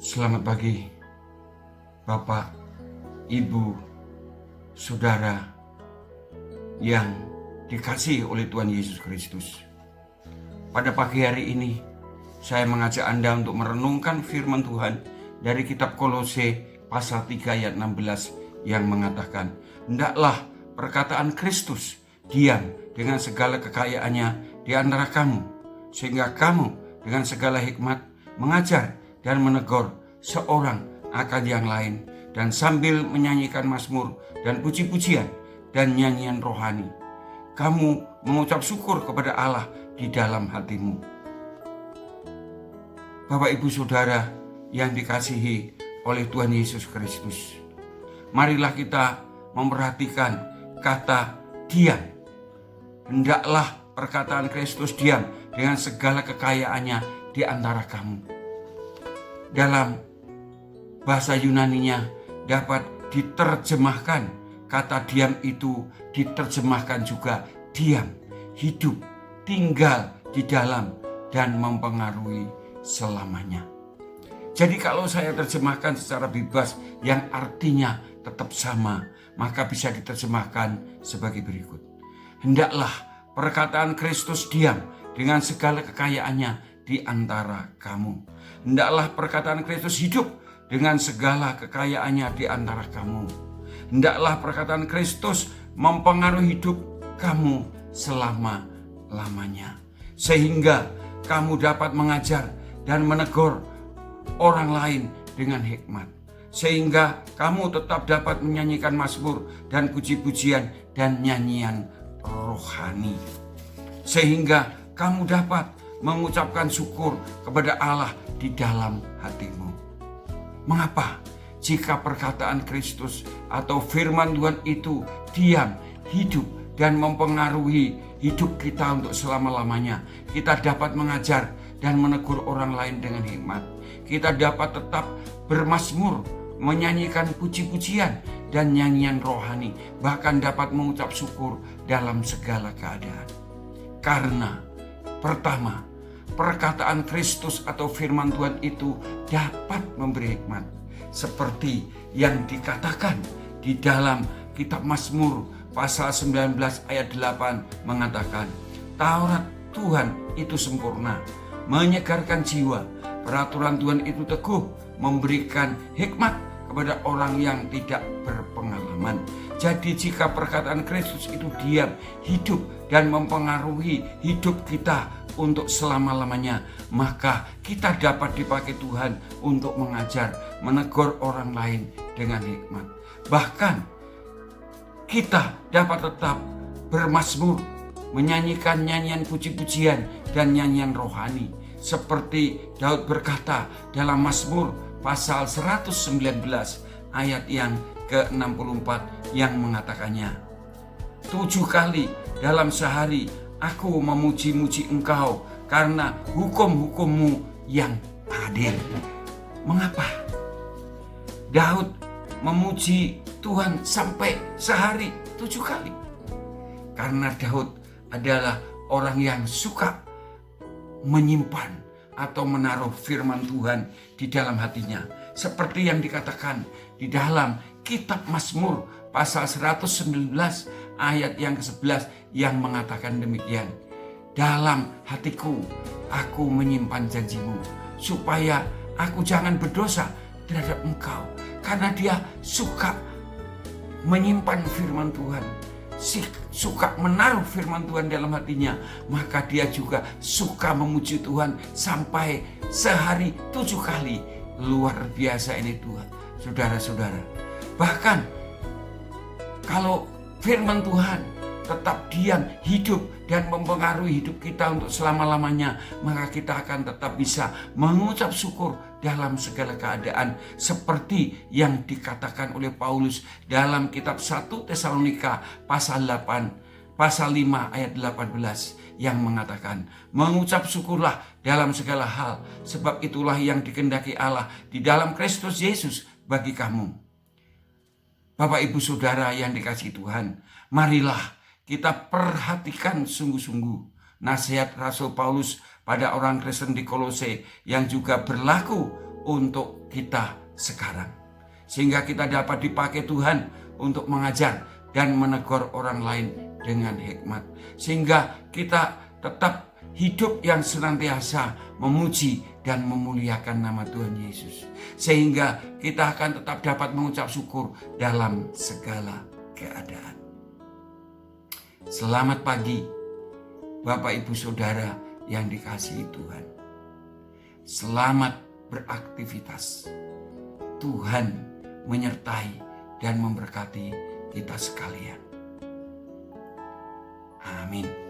Selamat pagi, Bapak, Ibu, Saudara yang dikasihi oleh Tuhan Yesus Kristus. Pada pagi hari ini, saya mengajak Anda untuk merenungkan firman Tuhan dari kitab Kolose pasal 3 ayat 16 yang mengatakan, "Hendaklah perkataan Kristus diam dengan segala kekayaannya di antara kamu, sehingga kamu dengan segala hikmat mengajar dan menegur seorang akan yang lain, dan sambil menyanyikan mazmur dan puji-pujian dan nyanyian rohani, kamu mengucap syukur kepada Allah di dalam hatimu." Bapak, Ibu, Saudara yang dikasihi oleh Tuhan Yesus Kristus, marilah kita memperhatikan kata diam. Hendaklah perkataan Kristus diam dengan segala kekayaannya di antara kamu. Dalam bahasa Yunaninya dapat diterjemahkan, kata diam itu diterjemahkan juga diam, hidup, tinggal di dalam, dan mempengaruhi selamanya. Jadi kalau saya terjemahkan secara bebas yang artinya tetap sama, maka bisa diterjemahkan sebagai berikut. Hendaklah perkataan Kristus diam dengan segala kekayaannya di antara kamu. Hendaklah perkataan Kristus hidup dengan segala kekayaannya di antara kamu. Hendaklah perkataan Kristus mempengaruhi hidup kamu selama-lamanya, sehingga kamu dapat mengajar dan menegur orang lain dengan hikmat, sehingga kamu tetap dapat menyanyikan mazmur dan puji-pujian dan nyanyian rohani, sehingga kamu dapat mengucapkan syukur kepada Allah di dalam hatimu. Mengapa? Jika perkataan Kristus atau firman Tuhan itu diam, hidup, dan mempengaruhi hidup kita untuk selama-lamanya, kita dapat mengajar dan menegur orang lain dengan hikmat. Kita dapat tetap bermazmur, menyanyikan puji-pujian dan nyanyian rohani, bahkan dapat mengucap syukur dalam segala keadaan. Karena pertama, perkataan Kristus atau firman Tuhan itu dapat memberi hikmat, seperti yang dikatakan di dalam kitab Mazmur pasal 19 ayat 8 mengatakan, "Taurat Tuhan itu sempurna, menyegarkan jiwa. Peraturan Tuhan itu teguh, memberikan hikmat kepada orang yang tidak berpengalaman." Jadi jika perkataan Kristus itu diam, hidup, dan mempengaruhi hidup kita untuk selama-lamanya, maka kita dapat dipakai Tuhan untuk mengajar, menegur orang lain dengan hikmat. Bahkan kita dapat tetap bermazmur, menyanyikan nyanyian puji-pujian dan nyanyian rohani, seperti Daud berkata dalam Mazmur pasal 119 ayat yang ke-64 yang mengatakannya, "7 kali dalam sehari aku memuji-muji Engkau karena hukum-hukum-Mu yang adil." Mengapa Daud memuji Tuhan sampai sehari 7 kali? Karena Daud adalah orang yang suka menyimpan atau menaruh firman Tuhan di dalam hatinya. Seperti yang dikatakan di dalam kitab Mazmur pasal 119 ayat yang ke-11 yang mengatakan demikian, "Dalam hatiku aku menyimpan janji-Mu, supaya aku jangan berdosa terhadap Engkau." Karena dia suka menyimpan firman Tuhan, suka menaruh firman Tuhan dalam hatinya, maka dia juga suka memuji Tuhan sampai sehari 7 kali. Luar biasa ini Tuhan, saudara-saudara. Bahkan kalau firman Tuhan tetap diam, hidup, dan mempengaruhi hidup kita untuk selama-lamanya, maka kita akan tetap bisa mengucap syukur dalam segala keadaan, seperti yang dikatakan oleh Paulus dalam kitab 1 Tesalonika pasal 5 ayat 18 yang mengatakan, "Mengucap syukurlah dalam segala hal, sebab itulah yang dikehendaki Allah di dalam Kristus Yesus bagi kamu." Bapak, Ibu, Saudara yang dikasihi Tuhan, marilah kita perhatikan sungguh-sungguh nasihat Rasul Paulus pada orang Kristen di Kolose yang juga berlaku untuk kita sekarang. Sehingga kita dapat dipakai Tuhan untuk mengajar dan menegur orang lain dengan hikmat. Sehingga kita tetap hidup yang senantiasa memuji dan memuliakan nama Tuhan Yesus. Sehingga kita akan tetap dapat mengucap syukur dalam segala keadaan. Selamat pagi Bapak Ibu Saudara yang dikasihi Tuhan. Selamat beraktivitas. Tuhan menyertai dan memberkati kita sekalian. Amin.